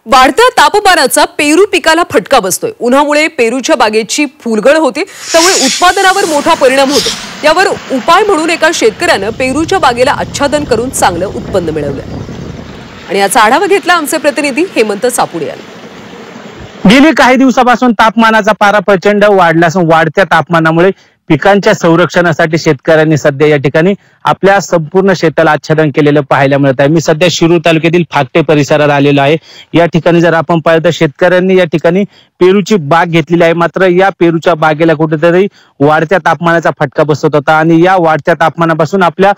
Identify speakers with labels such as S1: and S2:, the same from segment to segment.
S1: वाढत्या तापमानाचा पेरू पिकाला फटका बसतोय। उन्हामुळे पेरूच्या बागेची फुलगळ होते, त्यामुळे उत्पादनावर मोठा परिणाम होतो। यावर उपाय म्हणून एका शेतकऱ्याने पेरूच्या बागेला आच्छादन करून चांगलं उत्पन्न मिळवलं। आणि याचा आढावा घेतला आमचे प्रतिनिधी हेमंत सापुडे यांनी।
S2: गेली काही दिवसापासून तापमानाचा पारा प्रचंड वाढला असून वाढत्या तापमानामुळे पिकांच्या संरक्षणासाठी शेतकऱ्यांनी सध्या या ठिकाणी आपल्या संपूर्ण शेताला आच्छादन केलेलं पाहायला मिळत आहे। मी सध्या शिरूर तालुक्यातील फाकटे परिसरात आलेलो आहे। या ठिकाणी जर आपण पाहिलं तर शेतकऱ्यांनी या ठिकाणी पेरूची बाग घेतलेली आहे, मात्र या पेरूच्या बागेला कुठेतरी वाढत्या तापमानाचा फटका बसत होता आणि या वाढत्या तापमानापासून आपल्या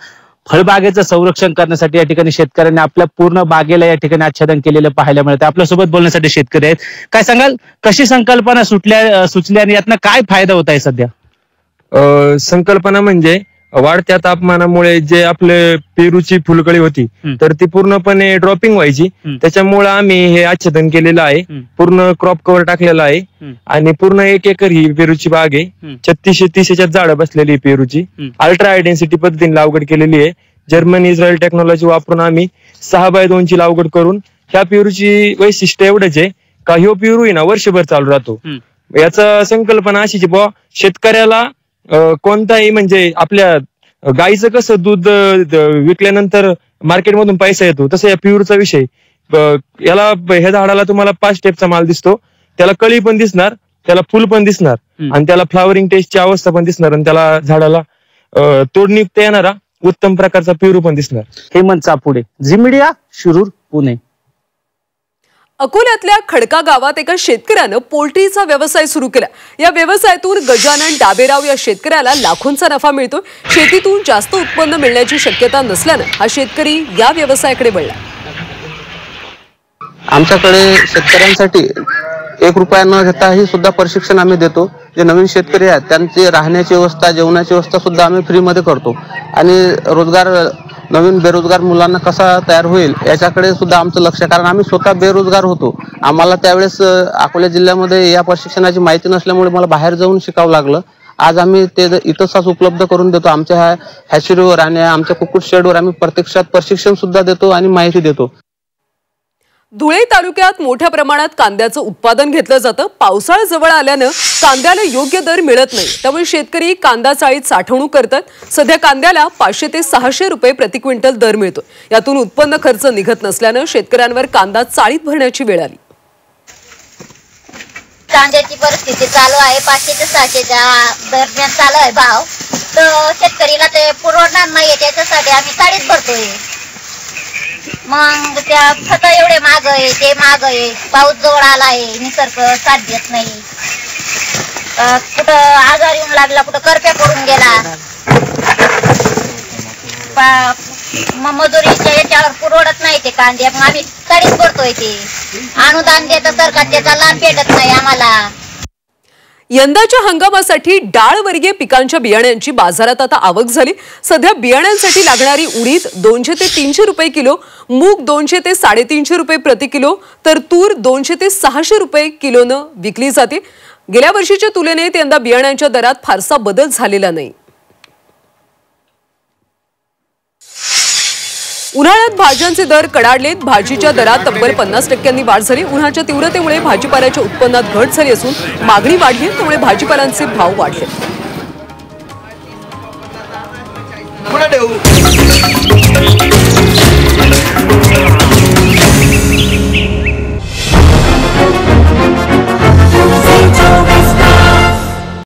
S2: फळबागेचं संरक्षण करण्यासाठी या ठिकाणी शेतकऱ्यांनी आपल्या पूर्ण बागेला या ठिकाणी आच्छादन केलेलं पाहायला मिळतं। आपल्यासोबत बोलण्यासाठी शेतकरी आहेत, काय सांगाल, कशी संकल्पना सुचली आणि यातनं काय फायदा होत आहे सध्या?
S3: संकल्पना म्हणजे वाढत्या तापमानामुळे जे आपले पेरूची फुलकळी होती तर ती पूर्णपणे ड्रॉपिंग व्हायची, त्याच्यामुळे आम्ही हे आच्छादन केलेलं आहे। पूर्ण क्रॉप कव्हर टाकलेला आहे आणि पूर्ण 1 एकर ही पेरूची बाग आहे। 3630 झाडं बसलेली पेरूची अल्ट्रा हाय डेन्सिटी पद्धतीने लागवड केलेली आहे। जर्मन इस्रायल टेक्नॉलॉजी वापरून आम्ही 6x2 ची लागवड करून ह्या पेरूची वैशिष्ट्य एवढंच आहे का ह्यो पेरू आहे ना वर्षभर चालू राहतो। याचा संकल्पना अशी की बुवा शेतकऱ्याला कोणताही म्हणजे आपल्या गाईचं कसं दूध विकल्यानंतर मार्केटमधून पैसा येतो, तसं या पेरूचा विषय याला ह्या झाडाला तुम्हाला 5 स्टेपचा माल दिसतो, त्याला कळी पण दिसणार, त्याला फुल पण दिसणार आणि त्याला फ्लावरिंग टेस्टची अवस्था पण दिसणार आणि त्याला झाडाला तोडणीत येणारा उत्तम प्रकारचा पेरू पण दिसणार।
S2: Hemant Sapude, Zee Media, Shirur, Pune.
S1: अकोल्यातल्या खडका गावात एका शेतकऱ्यानं पोल्ट्रीचा व्यवसाय सुरू केला। या व्यवसायातून गजानन डाबेराव या शेतकऱ्याला लाखोंचा नफा मिळतो। शेतीतून जास्त उत्पन्न मिळण्याची शक्यता नसल्यानं हा शेतकरी या व्यवसायाकडे वळला।
S4: आमच्याकडे शेतकऱ्यांसाठी 1 रुपया न घेता ही सुद्धा प्रशिक्षण आम्ही देतो। जे नवीन शेतकरी आहेत त्यांची राहण्याची व्यवस्था, जेवणाची व्यवस्था सुद्धा आम्ही फ्री मध्ये करतो आणि रोजगार नवीन बेरोजगार मुलांना कसा तयार होईल याच्याकडे सुद्धा आमचं लक्ष, कारण आम्ही स्वतः बेरोजगार होतो। आम्हाला त्यावेळेस अकोला जिल्ह्यामध्ये या प्रशिक्षणाची माहिती नसल्यामुळे मला बाहेर जाऊन शिकावं लागलं। आज आम्ही ते इथंच उपलब्ध करून देतो। आमच्या हॅचरीवर आणि आमच्या कुक्कुट शेडवर आम्ही प्रत्यक्षात प्रशिक्षण सुद्धा देतो आणि माहिती देतो।
S1: धुळे तालुक्यात मोठ्या प्रमाणात कांद्याचं उत्पादन घेतलं जातं। पावसाळा जवळ आल्यानं कांद्याला योग्य दर मिळत नाही, त्यामुळे शेतकरी कांदा चाळीत साठवणूक करतात। सध्या कांद्याला 500 ते 600 रुपये प्रति क्विंटल दर मिळतो। यातून उत्पन्न खर्च निघत नसल्यानं शेतकऱ्यांवर कांदा चाळीत भरण्याची वेळ आली।
S5: कांद्याची परिस्थिती चालू आहे, 500 ते 600च्या दरम्यान चालू आहे भाव, तर शेतकरीला ते पुरवणार नाहीये, त्याच्यासाठी आम्ही चाळीत भरतोय। मग त्या खत एवढे महाग आहे, ते महाग आहे, पाऊस जवळ आला आहे, निसर्ग साथ देत नाही, कुठं आजार येऊन लागला, कुठं करप्या पडून गेला, मग मजुरीच्या याच्यावर पुरवडत नाही ते कांदे, मग आम्ही चाळीत भरतोय। ते अनुदान देतं सरकार, त्याचा लाभ भेटत नाही आम्हाला।
S1: यंदाच्या हंगामासाठी डाळवर्गीय पिकांच्या बियाण्यांची बाजारात आता आवक झाली। सध्या बियाण्यांसाठी लागणारी उडीद 200 ते 300 रुपये किलो, मूग 200 ते 350 रुपये प्रति किलो, तर तूर 200 ते 600 रुपये किलोनं विकली जाते। गेल्या वर्षीच्या तुलनेत यंदा बियाण्यांच्या दरात फारसा बदल झालेला नाही। उन्हाळ्यात भाज्यांचे दर कडाडलेत। भाजीच्या दरात तब्बल 50% वाढ झाली। उन्हाच्या तीव्रतेमुळे भाजीपाल्याच्या उत्पन्नात घट झाली असून मागणी वाढली, त्यामुळे भाजीपालांचे भाव वाढले।